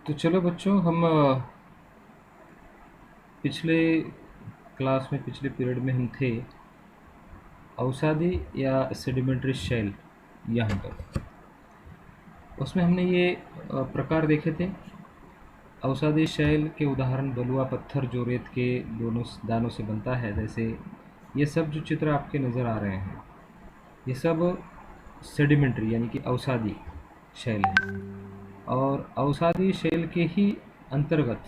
तो चलो बच्चों, हम पिछले क्लास में पिछले पीरियड में हम थे अवसादी या सेडिमेंट्री शेल यहाँ पर। उसमें हमने ये प्रकार देखे थे। अवसादी शेल के उदाहरण बलुआ पत्थर जो रेत के दोनों दानों से बनता है। जैसे ये सब जो चित्र आपके नज़र आ रहे हैं ये सब सेडिमेंट्री यानी कि अवसादी शेल है। और अवसादी शेल के ही अंतर्गत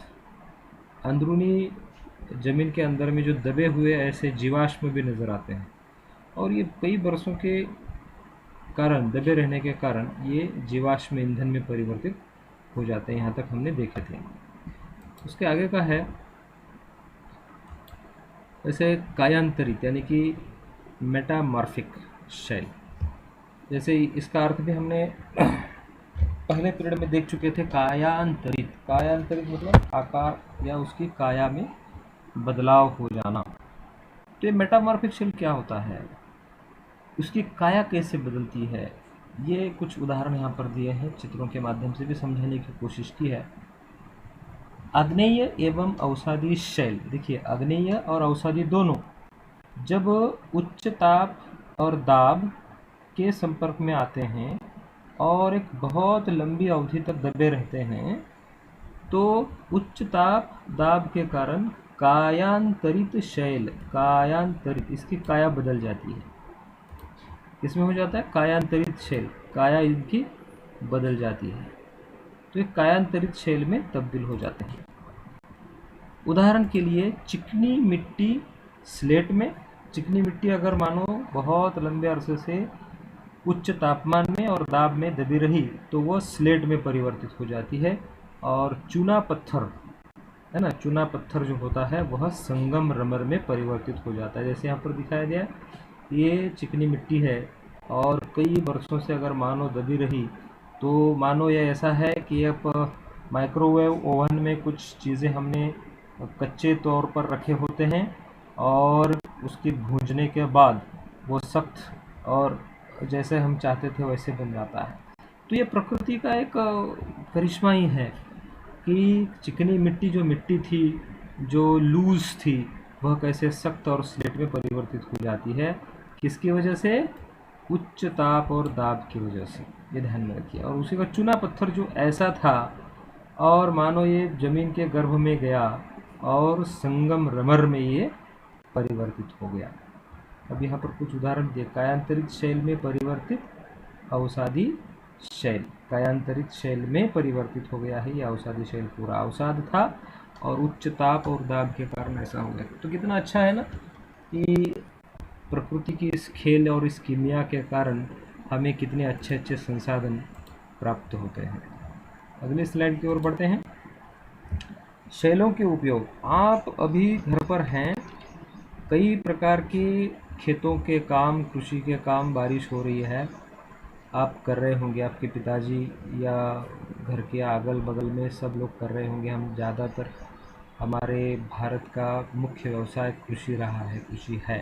अंदरूनी ज़मीन के अंदर में जो दबे हुए ऐसे जीवाश्म भी नज़र आते हैं, और ये कई बरसों के कारण, दबे रहने के कारण ये जीवाश्म ईंधन में परिवर्तित हो जाते हैं। यहाँ तक हमने देखे थे। उसके आगे का है वैसे कायांतरित यानी कि मेटामॉर्फिक शेल। जैसे इसका अर्थ भी हमने पहले पीरियड में देख चुके थे। कायांतरित, कायांतरित मतलब आकार या उसकी काया में बदलाव हो जाना। तो ये मेटामॉर्फिक शेल क्या होता है, उसकी काया कैसे बदलती है, ये कुछ उदाहरण यहाँ पर दिए हैं, चित्रों के माध्यम से भी समझाने की कोशिश की है। आग्नेय एवं अवसादी शेल, देखिए आग्नेय और अवसादी दोनों जब उच्च ताप और दाब के संपर्क में आते हैं और एक बहुत लंबी अवधि तक दबे रहते हैं, तो उच्च ताप दाब के कारण कायांतरित शैल, कायांतरित इसकी काया बदल जाती है। इसमें हो जाता है कायांतरित शैल, काया इनकी बदल जाती है, तो ये कायांतरित शैल में तब्दील हो जाते हैं। उदाहरण के लिए चिकनी मिट्टी स्लेट में, चिकनी मिट्टी अगर मानो बहुत लंबे अरसे से उच्च तापमान में और दाब में दबी रही तो वह स्लेट में परिवर्तित हो जाती है। और चूना पत्थर है ना, चूना पत्थर जो होता है वह संगमरमर में परिवर्तित हो जाता है। जैसे यहाँ पर दिखाया गया, ये चिकनी मिट्टी है और कई वर्षों से अगर मानो दबी रही तो मानो यह ऐसा है कि अब माइक्रोवेव ओवन में कुछ चीज़ें हमने कच्चे तौर पर रखे होते हैं और उसकी भूनने के बाद वो सख्त और जैसे हम चाहते थे वैसे बन जाता है। तो ये प्रकृति का एक करिश्मा ही है कि चिकनी मिट्टी, जो मिट्टी थी जो लूज थी, वह कैसे सख्त और स्लेट में परिवर्तित हो जाती है। किसकी वजह से? उच्च ताप और दाब की वजह से, ये ध्यान में रखिए। और उसी का चूना पत्थर जो ऐसा था और मानो ये जमीन के गर्भ में गया और संगमरमर में ये परिवर्तित हो गया। अब यहाँ पर कुछ उदाहरण दिए। कायांतरित शैल में परिवर्तित अवसादी शैल, कायांतरित शैल में परिवर्तित हो गया है। यह अवसादी शैल पूरा अवसाद था और उच्च ताप और दाब के कारण ऐसा हो गया। तो कितना अच्छा है ना कि प्रकृति की इस खेल और इस कीमिया के कारण हमें कितने अच्छे अच्छे संसाधन प्राप्त होते हैं। अगली स्लाइड की ओर बढ़ते हैं। शैलों के उपयोग। आप अभी घर पर हैं, कई प्रकार के खेतों के काम, कृषि के काम, बारिश हो रही है, आप कर रहे होंगे, आपके पिताजी या घर के अगल बगल में सब लोग कर रहे होंगे। हम ज़्यादातर, हमारे भारत का मुख्य व्यवसाय कृषि रहा है, कृषि है।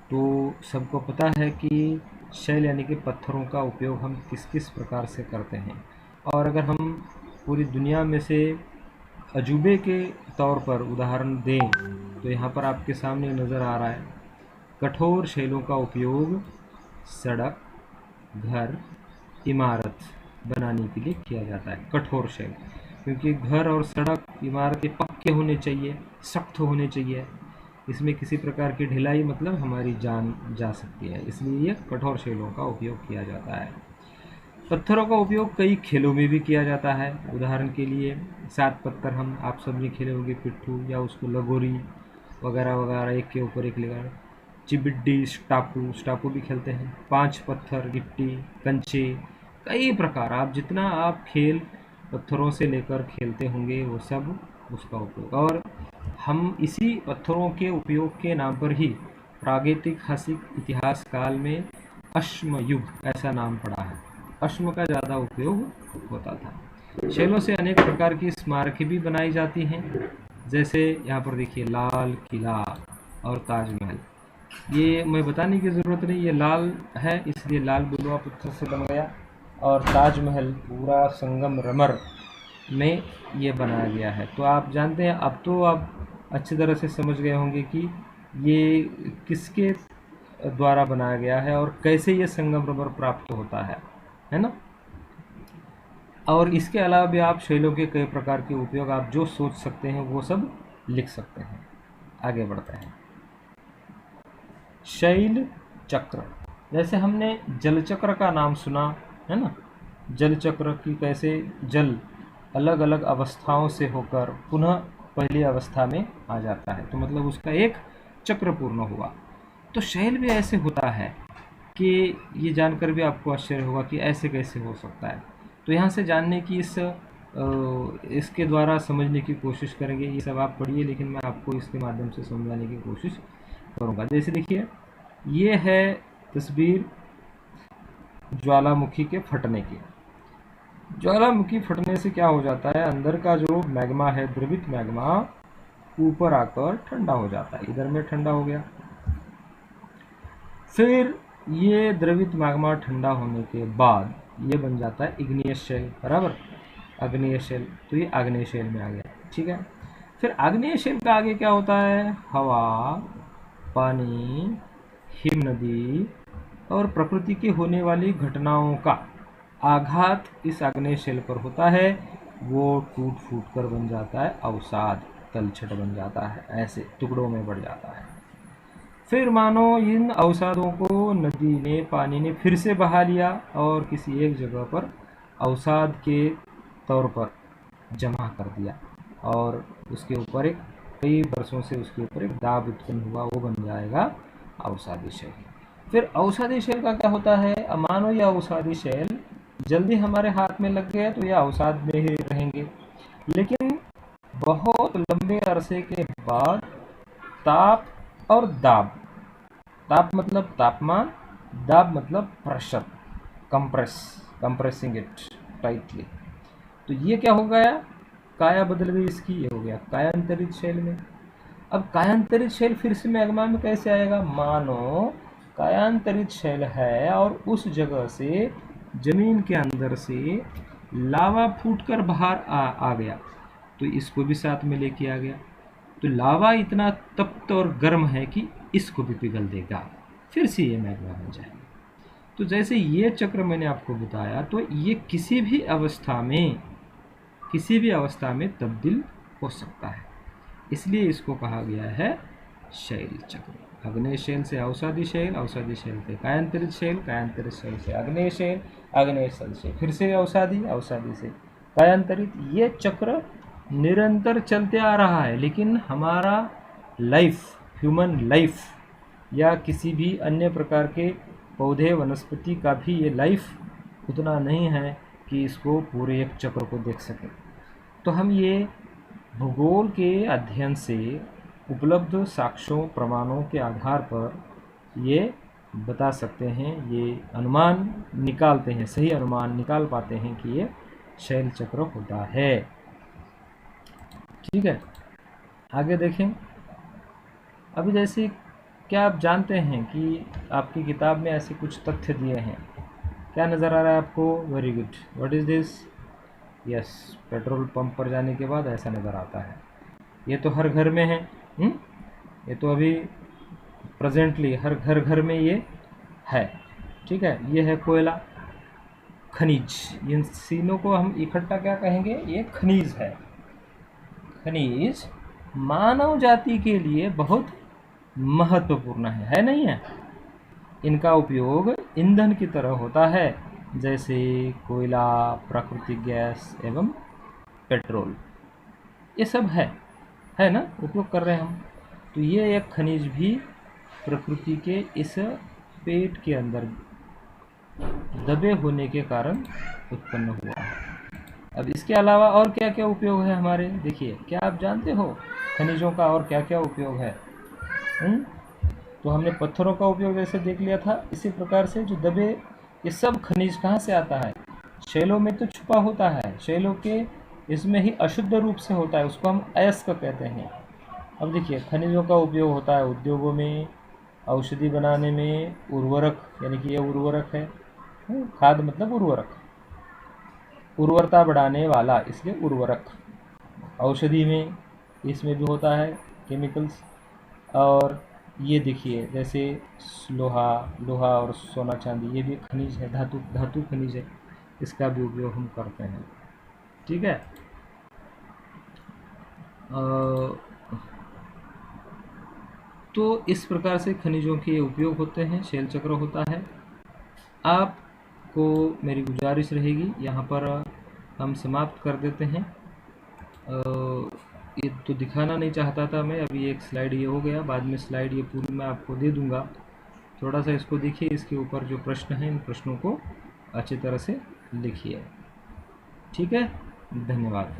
तो सबको पता है कि शैल यानी कि पत्थरों का उपयोग हम किस किस प्रकार से करते हैं। और अगर हम पूरी दुनिया में से अजूबे के तौर पर उदाहरण दें तो यहाँ पर आपके सामने नज़र आ रहा है, कठोर शैलों का उपयोग सड़क, घर, इमारत बनाने के लिए किया जाता है। कठोर शैल, क्योंकि घर और सड़क, इमारतें पक्के होने चाहिए, सख्त होने चाहिए, इसमें किसी प्रकार की ढिलाई मतलब हमारी जान जा सकती है, इसलिए ये कठोर शैलों का उपयोग किया जाता है। पत्थरों का उपयोग कई खेलों में भी किया जाता है। उदाहरण के लिए 7 पत्थर, हम आप सब ने खेले होंगे, पिट्ठू या उसको लगोरी वगैरह वगैरह, एक के ऊपर एक लगा, चिबिड्डी, स्टापू, स्टापू भी खेलते हैं। 5 पत्थर, गिट्टी, कंचे, कई प्रकार, आप जितना आप खेल पत्थरों से लेकर खेलते होंगे वो सब उसका उपयोग। और हम इसी पत्थरों के उपयोग के नाम पर ही प्रागैतिहासिक इतिहास काल में अश्म युग ऐसा नाम पड़ा है। अश्म का ज़्यादा उपयोग होता था। शैलों से अनेक प्रकार की स्मारकें भी बनाई जाती हैं। जैसे यहाँ पर देखिए, लाल किला और ताजमहल। ये मैं बताने की ज़रूरत नहीं, ये लाल है इसलिए लाल बलुआ पत्थर से बन गया। और ताजमहल पूरा संगमरमर में ये बनाया गया है। तो आप जानते हैं, अब तो आप अच्छी तरह से समझ गए होंगे कि ये किसके द्वारा बनाया गया है और कैसे ये संगमरमर प्राप्त होता है ना। और इसके अलावा भी आप शैलों के कई प्रकार के उपयोग आप जो सोच सकते हैं वो सब लिख सकते हैं। आगे बढ़ते हैं। शैल चक्र, जैसे हमने जल चक्र का नाम सुना है ना। जल चक्र की कैसे जल अलग अलग अवस्थाओं से होकर पुनः पहली अवस्था में आ जाता है, तो मतलब उसका एक चक्र पूर्ण हुआ। तो शैल भी ऐसे होता है कि ये जानकर भी आपको आश्चर्य होगा कि ऐसे कैसे हो सकता है। तो यहाँ से जानने की इसके द्वारा समझने की कोशिश करेंगे। ये सब आप पढ़िए, लेकिन मैं आपको इसके माध्यम से समझाने की कोशिश करूँगा। जैसे देखिए, ये है तस्वीर ज्वालामुखी के फटने की। ज्वालामुखी फटने से क्या हो जाता है, अंदर का जो मैग्मा है, द्रवित मैग्मा, ऊपर आकर ठंडा हो जाता है। इधर में ठंडा हो गया, फिर ये द्रवित मैग्मा ठंडा होने के बाद ये बन जाता है इग्नियस शेल, बराबर, आग्नेय शेल। तो ये आग्नेय शेल में आ गया, ठीक है। फिर आग्नेय शेल का आगे क्या होता है, हवा, पानी, हिम नदी और प्रकृति की होने वाली घटनाओं का आघात इस आग्नेय शेल पर होता है। वो टूट फूट कर बन जाता है अवसाद, तलछट बन जाता है, ऐसे टुकड़ों में बढ़ जाता है। फिर मानो इन अवसादों को नदी ने, पानी ने फिर से बहा लिया और किसी एक जगह पर अवसाद के तौर पर जमा कर दिया, और उसके ऊपर एक कई वर्षों से उसके ऊपर एक दाब उत्पन्न हुआ, वो बन जाएगा अवसादी शैल। फिर अवसादी शैल का क्या होता है, मानो यह अवसादी शैल जल्दी हमारे हाथ में लग गया तो यह अवसाद में ही रहेंगे, लेकिन बहुत लंबे अरसे के बाद ताप और दाब, ताप मतलब तापमान, दाब मतलब प्रेशर, कंप्रेसिंग इट टाइटली, तो ये क्या हो गया, काया बदल गई इसकी, ये हो गया कायांतरित शैल में। अब कायांतरित शैल फिर से मैग्मा में कैसे आएगा, मानो कायांतरित शैल है और उस जगह से जमीन के अंदर से लावा फूटकर बाहर आ गया, तो इसको भी साथ में लेके आ गया। तो लावा इतना तप्त और गर्म है कि इसको भी पिघल देगा, फिर से ये मैग्मा बन जाएगा। तो जैसे ये चक्र मैंने आपको बताया, तो ये किसी भी अवस्था में तब्दील हो सकता है, इसलिए इसको कहा गया है शैल चक्र। आग्नेय शैल से अवसादी शैल, अवसादी शैल से कायांतरित शैल, कायांतरित शैल से आग्नेय शैल, आग्नेय शैल से फिर से अवसादी, अवसादी से कायांतरित। ये चक्र निरंतर चलते आ रहा है, लेकिन हमारा लाइफ, ह्यूमन लाइफ या किसी भी अन्य प्रकार के पौधे वनस्पति का भी ये लाइफ उतना नहीं है कि इसको पूरे एक चक्र को देख सके। तो हम ये भूगोल के अध्ययन से उपलब्ध साक्ष्यों, प्रमाणों के आधार पर ये बता सकते हैं, ये अनुमान निकालते हैं, सही अनुमान निकाल पाते हैं कि ये शैल चक्र होता है। ठीक है, आगे देखें। अभी जैसे क्या आप जानते हैं कि आपकी किताब में ऐसे कुछ तथ्य दिए हैं, क्या नज़र आ रहा है आपको, very good, what is this, yes, petrol pump पर जाने के बाद ऐसा नज़र आता है। ये तो हर घर में है, ये तो अभी प्रेजेंटली हर घर में ये है, ठीक है। ये है कोयला, खनिज, इन तीनों को हम इकट्ठा क्या कहेंगे, ये खनिज है। खनिज मानव जाति के लिए बहुत महत्वपूर्ण है नहीं है। इनका उपयोग ईंधन की तरह होता है, जैसे कोयला, प्राकृतिक गैस एवं पेट्रोल, ये सब है ना, उपयोग कर रहे हैं हम। तो ये एक खनिज भी प्रकृति के इस पेट के अंदर दबे होने के कारण उत्पन्न हुआ है। अब इसके अलावा और क्या क्या उपयोग है हमारे, देखिए, क्या आप जानते हो खनिजों का और क्या क्या उपयोग है? तो हमने पत्थरों का उपयोग जैसे देख लिया था, इसी प्रकार से जो दबे, ये सब खनिज कहाँ से आता है, शैलों में तो छुपा होता है, शैलों के इसमें ही अशुद्ध रूप से होता है, उसको हम अयस्क कहते हैं। अब देखिए, खनिजों का उपयोग होता है उद्योगों में, औषधि बनाने में, उर्वरक, यानी कि ये उर्वरक है, खाद मतलब उर्वरक, उर्वरता बढ़ाने वाला, इसलिए उर्वरक। औषधि में इसमें भी होता है केमिकल्स। और ये देखिए जैसे लोहा लोहा और सोना चांदी, ये भी खनिज है, धातु धातु खनिज है, इसका भी उपयोग हम करते हैं। ठीक है। तो इस प्रकार से खनिजों के उपयोग होते हैं, शैल चक्र होता है। आपको मेरी गुजारिश रहेगी, यहाँ पर हम समाप्त कर देते हैं। ये तो दिखाना नहीं चाहता था मैं, अभी एक स्लाइड ये हो गया, बाद में स्लाइड ये पूरी मैं आपको दे दूंगा। थोड़ा सा इसको देखिए, इसके ऊपर जो प्रश्न हैं इन प्रश्नों को अच्छी तरह से लिखिए। ठीक है, धन्यवाद।